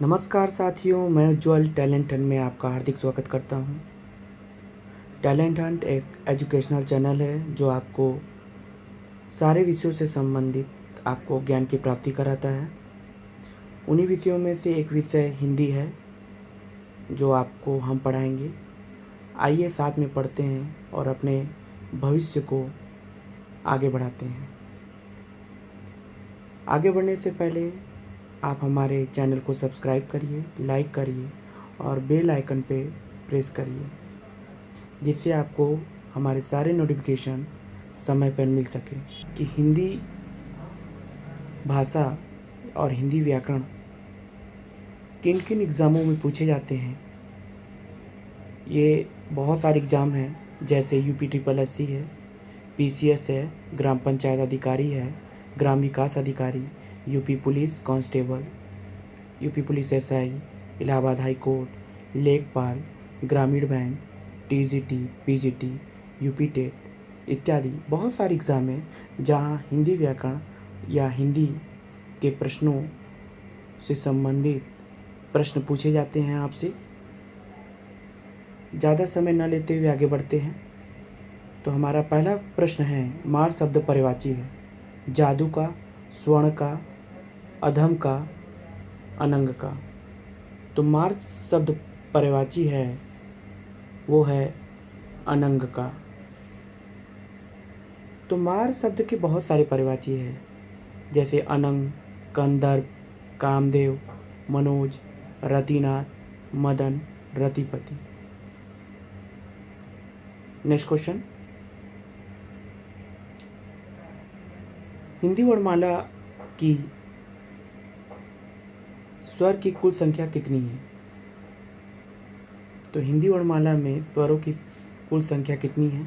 नमस्कार साथियों, मैं उज्ज्वल टैलेंट हंट में आपका हार्दिक स्वागत करता हूं। टैलेंट हंट एक एजुकेशनल चैनल है जो आपको सारे विषयों से संबंधित आपको ज्ञान की प्राप्ति कराता है। उन्हीं विषयों में से एक विषय हिंदी है जो आपको हम पढ़ाएंगे। आइए साथ में पढ़ते हैं और अपने भविष्य को आगे बढ़ाते हैं। आगे बढ़ने से पहले आप हमारे चैनल को सब्सक्राइब करिए, लाइक करिए और बेल आइकन पे प्रेस करिए, जिससे आपको हमारे सारे नोटिफिकेशन समय पर मिल सके कि हिंदी भाषा और हिंदी व्याकरण किन किन एग्ज़ामों में पूछे जाते हैं। ये बहुत सारे एग्ज़ाम हैं, जैसे यूपी ट्रिपल एससी है, पीसीएस है, ग्राम पंचायत अधिकारी है, ग्राम विकास अधिकारी, UP police constable, UP police SI, Allahabad high court, लेखपाल, ग्रामीण bank, TGT, PGT, UP TET इत्यादि बहुत सारे एग्ज़ाम हैं जहां हिंदी व्याकरण या हिंदी के प्रश्नों से संबंधित प्रश्न पूछे जाते हैं आपसे। ज़्यादा समय न लेते हुए आगे बढ़ते हैं। तो हमारा पहला प्रश्न है, मार शब्द पर्यायवाची है। जादू का, स्वर्ण का, अधम का, अनंग का। तो मार शब्द पर्यायवाची है वो है अनंग का। तो मार शब्द के बहुत सारे पर्यायवाची है, जैसे अनंग, कंदर्प, कामदेव, मनोज, रतिनाथ, मदन, रतिपति। नेक्स्ट क्वेश्चन, हिंदी वर्णमाला की स्वर की कुल संख्या कितनी है? तो हिंदी वर्णमाला में स्वरों की कुल संख्या कितनी है?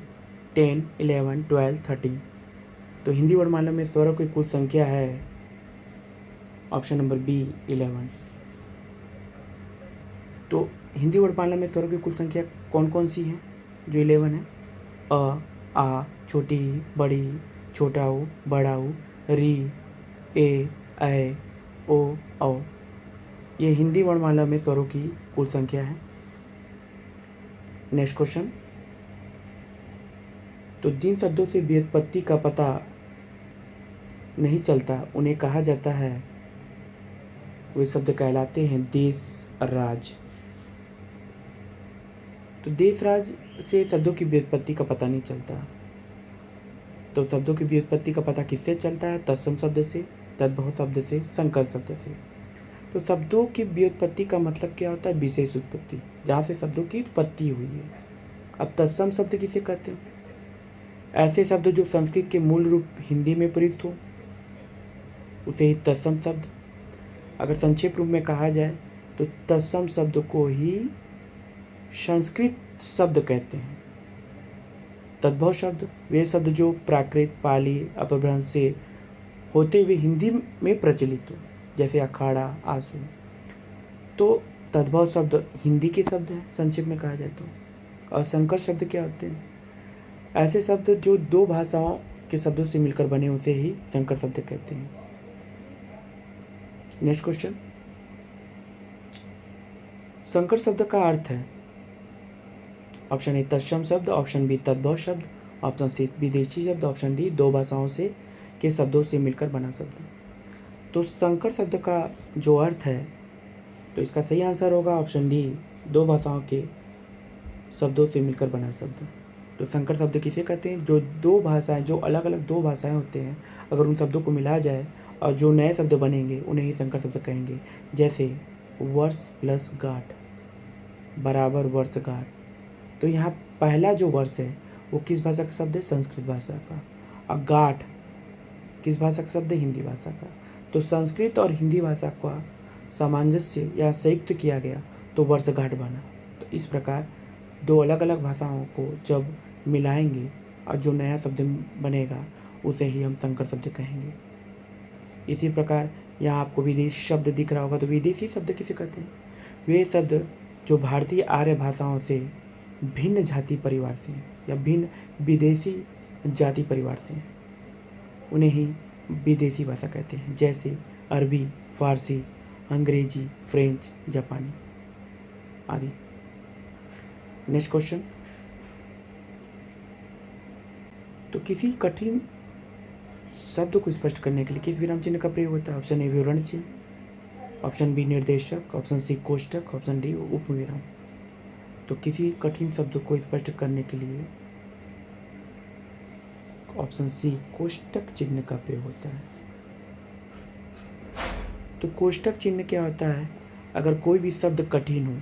10, 11, 12, 13। तो हिंदी वर्णमाला में स्वरों की कुल संख्या है ऑप्शन नंबर बी 11। तो हिंदी वर्णमाला में स्वरों की कुल संख्या कौन कौन सी है जो 11 है? अ, आ, छोटी, बड़ी, छोटा ऊ, बड़ा ऊ, री, ए, ऐ, ओ, औ। ये हिंदी वर्णमाला में स्वरों की कुल संख्या है। नेक्स्ट क्वेश्चन, तो जिन शब्दों से व्युत्पत्ति का पता नहीं चलता उन्हें कहा जाता है, वे शब्द कहलाते हैं देश राज। तो देश राज से शब्दों की व्युत्पत्ति का पता नहीं चलता। तो शब्दों की व्युत्पत्ति का पता किससे चलता है? तत्सम शब्द से, तद्भव शब्द से, संकर शब्द से। तो शब्दों की व्युत्पत्ति का मतलब क्या होता है? विशेष उत्पत्ति, जहाँ से शब्दों की उत्पत्ति हुई है। अब तत्सम शब्द किसे कहते हैं? ऐसे शब्द जो संस्कृत के मूल रूप हिंदी में प्रयुक्त हो उसे ही तत्सम शब्द। अगर संक्षेप रूप में कहा जाए तो तत्सम शब्द को ही संस्कृत शब्द कहते हैं। तद्भव शब्द वे शब्द जो प्राकृत, पाली, अपभ्रंश से होते हुए हिंदी में प्रचलित हो, जैसे अखाड़ा, आंसू। तो तद्भव शब्द हिंदी के शब्द हैं संक्षेप में कहा जाए तो। और संकर शब्द क्या होते हैं? ऐसे शब्द जो दो भाषाओं के शब्दों से मिलकर बने उसे ही संकर शब्द कहते हैं। नेक्स्ट क्वेश्चन, संकर शब्द का अर्थ है ऑप्शन ए तत्सम शब्द, ऑप्शन बी तद्भव शब्द, ऑप्शन सी विदेशी शब्द, ऑप्शन डी दो भाषाओं से के शब्दों से मिलकर बना शब्द। तो संकर शब्द का जो अर्थ है, तो इसका सही आंसर होगा ऑप्शन डी, दो भाषाओं के शब्दों से मिलकर बना शब्द। तो संकर शब्द किसे कहते हैं? जो दो भाषाएं, जो अलग अलग दो भाषाएं होते हैं, अगर उन शब्दों को मिला जाए और जो नए शब्द बनेंगे उन्हें ही संकर शब्द कहेंगे। जैसे वर्ष प्लस गाठ बराबर वर्षगांठ। तो यहाँ पहला जो वर्ष है वो किस भाषा का शब्द है? संस्कृत भाषा का। और गाठ किस भाषा का शब्द है? हिंदी भाषा का। तो संस्कृत और हिंदी भाषा का सामंजस्य या संयुक्त किया गया तो वर्षगांठ बना। तो इस प्रकार दो अलग अलग भाषाओं को जब मिलाएंगे और जो नया शब्द बनेगा उसे ही हम संकर शब्द कहेंगे। इसी प्रकार यहाँ आपको विदेशी शब्द दिख रहा होगा। तो विदेशी शब्द किसे कहते हैं? वे शब्द जो भारतीय आर्य भाषाओं से भिन्न जाति परिवार से या भिन्न विदेशी जाति परिवार से, उन्हें ही विदेशी भाषा कहते हैं। जैसे अरबी, फारसी अंग्रेजी, फ्रेंच, जापानी आदि। नेक्स्ट क्वेश्चन, तो किसी कठिन शब्द को स्पष्ट करने के लिए किस विराम चिन्ह का प्रयोग होता है? ऑप्शन ए विवरण चिन्ह, ऑप्शन बी निर्देशक, ऑप्शन सी कोष्टक, ऑप्शन डी उपविराम। तो किसी कठिन शब्द को स्पष्ट करने के लिए ऑप्शन सी कोष्टक चिन्ह का प्रयोग होता है। तो कोष्टक चिन्ह क्या होता है? अगर कोई भी शब्द कठिन हो,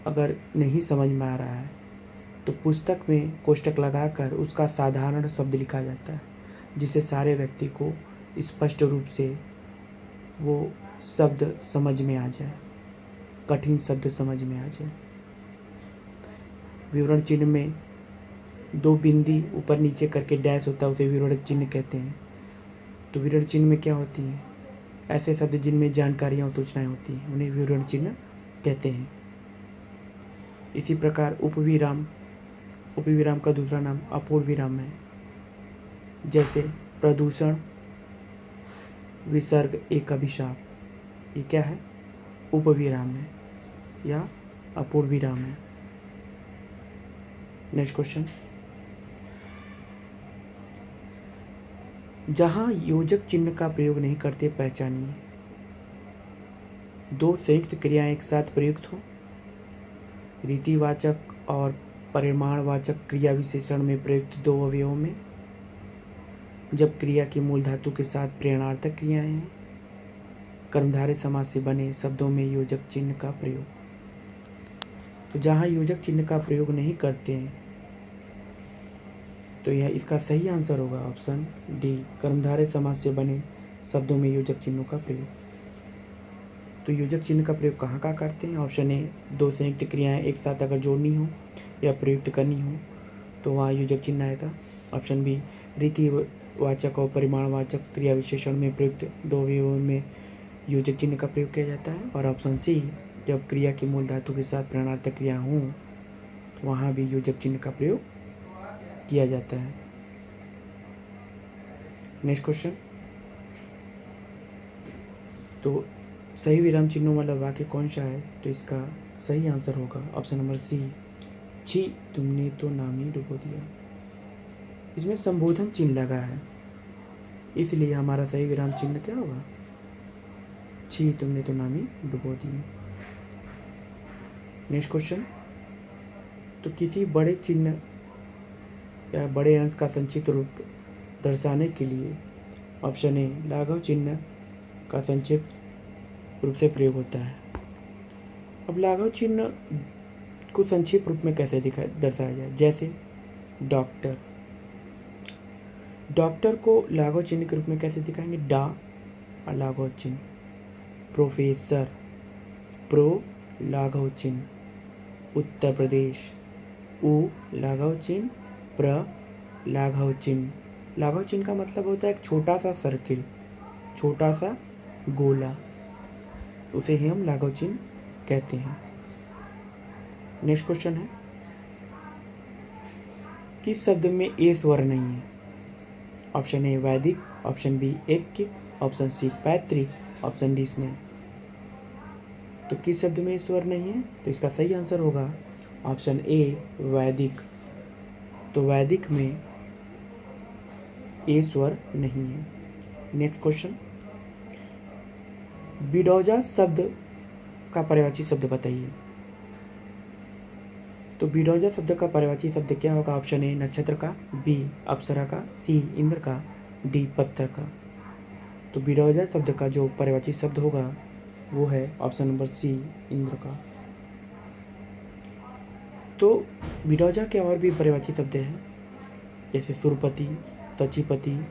अगर नहीं समझ में आ रहा है, तो पुस्तक में कोष्टक लगाकर उसका साधारण शब्द लिखा जाता है, जिससे सारे व्यक्ति को स्पष्ट रूप से वो शब्द समझ में आ जाए, कठिन शब्द समझ में आ जाए। विवरण चिन्ह में 2 बिंदी ऊपर नीचे करके डैश होता है, उसे विवरण चिन्ह कहते हैं। तो विवरण चिन्ह में क्या होती है? ऐसे शब्द जिनमें जानकारियाँ और सूचनाएं होती हैं, उन्हें विवरण चिन्ह कहते हैं। इसी प्रकार उपविराम का दूसरा नाम अपूर्ण विराम है। जैसे प्रदूषण, विसर्ग, एक अभिशाप, ये क्या है? उपविराम है या अपूर्ण विराम है। नेक्स्ट क्वेश्चन, जहां योजक चिन्ह का प्रयोग नहीं करते पहचानिए। 2 संयुक्त क्रियाएं एक साथ प्रयुक्त हो, रीतिवाचक और परिमाणवाचक क्रिया विशेषण में प्रयुक्त 2 अवयवों में, जब क्रिया की मूल धातु के साथ प्रेरणार्थक क्रियाएं हैं, कर्मधारय समास से बने शब्दों में योजक चिन्ह का प्रयोग। तो जहाँ योजक चिन्ह का प्रयोग नहीं करते हैं, तो यह इसका सही आंसर होगा ऑप्शन डी, कर्मधारय समास से बने शब्दों में योजक चिन्हों का प्रयोग। तो योजक चिन्ह का प्रयोग कहाँ कहाँ करते हैं? ऑप्शन ए, 2 संयुक्त क्रियाएं एक साथ अगर जोड़नी हो या प्रयुक्त करनी हो तो वहाँ योजक चिन्ह आएगा। ऑप्शन बी, रीतिवाचक और परिमाणवाचक क्रिया विशेषण में प्रयुक्त 2 अवयवों में योजक चिन्ह का प्रयोग किया जाता है। और ऑप्शन सी, जब क्रिया की मूल धातु के साथ प्रेरणार्थक क्रिया हों तो वहाँ भी योजक चिन्ह का प्रयोग किया जाता है। नेक्स्ट क्वेश्चन, तो सही विराम चिन्हों वाला वाक्य कौन सा है? तो इसका सही आंसर होगा ऑप्शन नंबर सी, छी तुमने तो नामी डुबो दिया। इसमें संबोधन चिन्ह लगा है, इसलिए हमारा सही विराम चिन्ह क्या होगा? छी तुमने तो नामी डुबो दिया। नेक्स्ट क्वेश्चन, तो किसी बड़े चिन्ह या बड़े अंश का संक्षिप्त रूप दर्शाने के लिए ऑप्शन ए, लाघव चिन्ह का संक्षिप्त रूप से प्रयोग होता है। अब लाघव चिन्ह को संक्षिप्त रूप में कैसे दर्शाया जाए? जैसे डॉक्टर, डॉक्टर को लाघव चिन्ह के रूप में कैसे दिखाएंगे? डा और लाघव चिन्ह। प्रोफेसर, प्रो लाघव चिन्ह। उत्तर प्रदेश, उ लाघव चिन्ह, प्र लाघव चिन्ह। लाघव चिन्ह का मतलब होता है एक छोटा सा सर्किल, छोटा सा गोला, उसे ही हम लाघव चिन्ह कहते हैं। नेक्स्ट क्वेश्चन है, किस शब्द में ए स्वर नहीं है? ऑप्शन ए वैदिक, ऑप्शन बी ऐक्य, ऑप्शन सी पैतृक, ऑप्शन डी स्नेह। तो किस शब्द में ए स्वर नहीं है? तो इसका सही आंसर होगा ऑप्शन ए वैदिक। तो वैदिक में ए स्वर नहीं है। नेक्स्ट क्वेश्चन, बिडौजा शब्द का पर्यायवाची शब्द बताइए। तो बिडौजा शब्द का पर्यायवाची शब्द क्या होगा? ऑप्शन ए नक्षत्र का, बी अप्सरा का, सी इंद्र का, डी पत्थर का। तो बिडौजा शब्द का जो पर्यायवाची शब्द होगा वो है ऑप्शन नंबर सी, इंद्र का। तो बिडौजा के और भी पर्यायवाची शब्द हैं, जैसे सुरपति, सचिपति,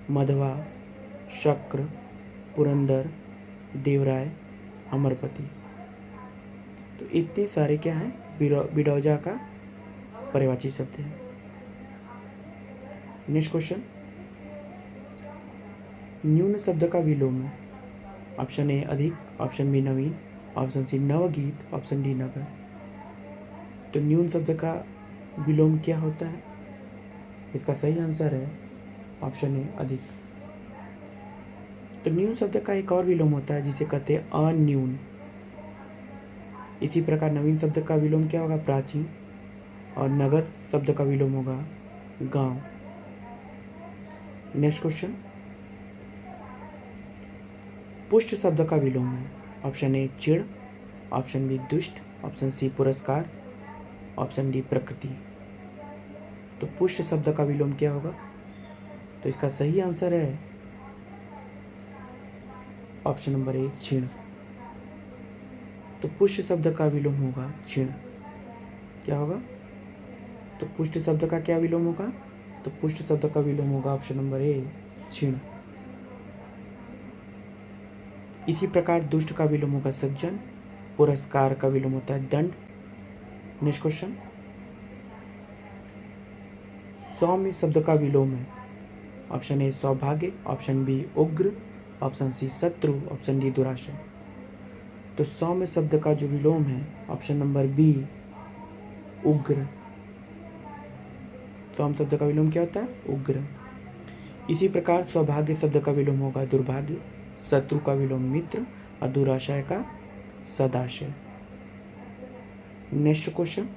मधवा, शक्र, पुरंदर, देवराय, अमरपति। तो इतने सारे क्या हैं? बिडौजा का पर्यायवाची शब्द है। नेक्स्ट क्वेश्चन, न्यून शब्द का विलोम है। ऑप्शन ए अधिक, ऑप्शन बी नवीन, ऑप्शन सी नवगीत, ऑप्शन डी नगर। तो न्यून शब्द का विलोम क्या होता है? इसका सही आंसर है ऑप्शन ए अधिक। तो न्यून शब्द का एक और विलोम होता है जिसे कहते हैं अन्यून। इसी प्रकार नवीन शब्द का विलोम क्या होगा? प्राचीन। और नगर शब्द का विलोम होगा गांव। नेक्स्ट क्वेश्चन, पुष्ट शब्द का विलोम है। ऑप्शन ए चिड़, ऑप्शन बी दुष्ट, ऑप्शन सी पुरस्कार, ऑप्शन डी प्रकृति। तो पुष्ट शब्द का विलोम क्या होगा? तो इसका सही आंसर है ऑप्शन नंबर ए क्षीण। तो पुष्ट शब्द का विलोम होगा क्षीण। क्या होगा? तो पुष्ट शब्द का क्या विलोम होगा? तो पुष्ट शब्द का विलोम होगा ऑप्शन नंबर ए क्षीण। इसी प्रकार दुष्ट का विलोम होगा सज्जन, पुरस्कार का विलोम होता है दंड। नेक्स्ट क्वेश्चन, सौम्य शब्द का विलोम है। ऑप्शन ए सौभाग्य, ऑप्शन बी उग्र, ऑप्शन सी शत्रु, ऑप्शन डी दुराशय। तो सौम्य शब्द का जो विलोम है ऑप्शन नंबर बी उग्र। सौम्य शब्द का विलोम क्या होता है? उग्र। इसी प्रकार सौभाग्य शब्द का विलोम होगा दुर्भाग्य, शत्रु का विलोम मित्र और दुराशय का सदाशय। नेक्स्ट क्वेश्चन,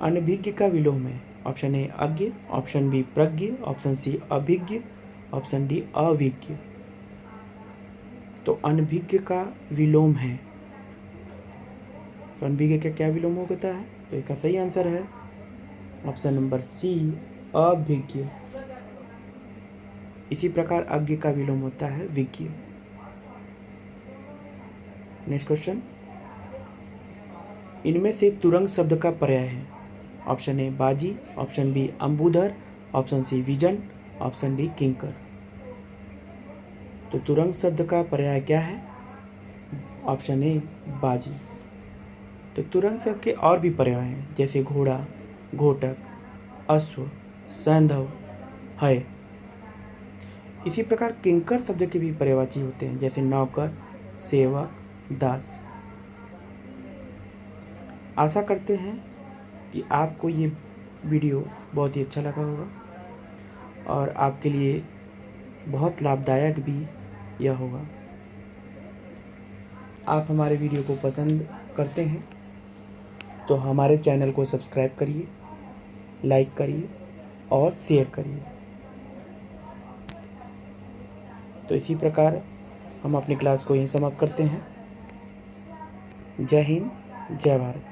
अनभिज्ञ का विलोम है। ऑप्शन ए अज्ञ, ऑप्शन बी प्रज्ञ, ऑप्शन सी अभिज्ञ, ऑप्शन डी अविज्ञ। तो अनभिज्ञ का विलोम है। तो अनभिज्ञ का क्या विलोम होता है? तो इसका सही आंसर है ऑप्शन नंबर सी अभिज्ञ। इसी प्रकार अज्ञ का विलोम होता है विज्ञ। नेक्स्ट क्वेश्चन, इनमें से तुरंग शब्द का पर्याय है। ऑप्शन ए बाजी, ऑप्शन बी अंबुधर, ऑप्शन सी विजन, ऑप्शन डी किंकर। तो तुरंग शब्द का पर्याय क्या है? ऑप्शन ए बाजी। तो तुरंग शब्द के और भी पर्याय हैं जैसे घोड़ा, घोटक, अश्व, सैंधव है। इसी प्रकार किंकर शब्द के भी पर्यायवाची होते हैं जैसे नौकर, सेवक, दास। आशा करते हैं कि आपको ये वीडियो बहुत ही अच्छा लगा होगा और आपके लिए बहुत लाभदायक भी यह होगा। आप हमारे वीडियो को पसंद करते हैं तो हमारे चैनल को सब्सक्राइब करिए, लाइक करिए और शेयर करिए। तो इसी प्रकार हम अपनी क्लास को यहीं समाप्त करते हैं। जय हिंद, जय भारत।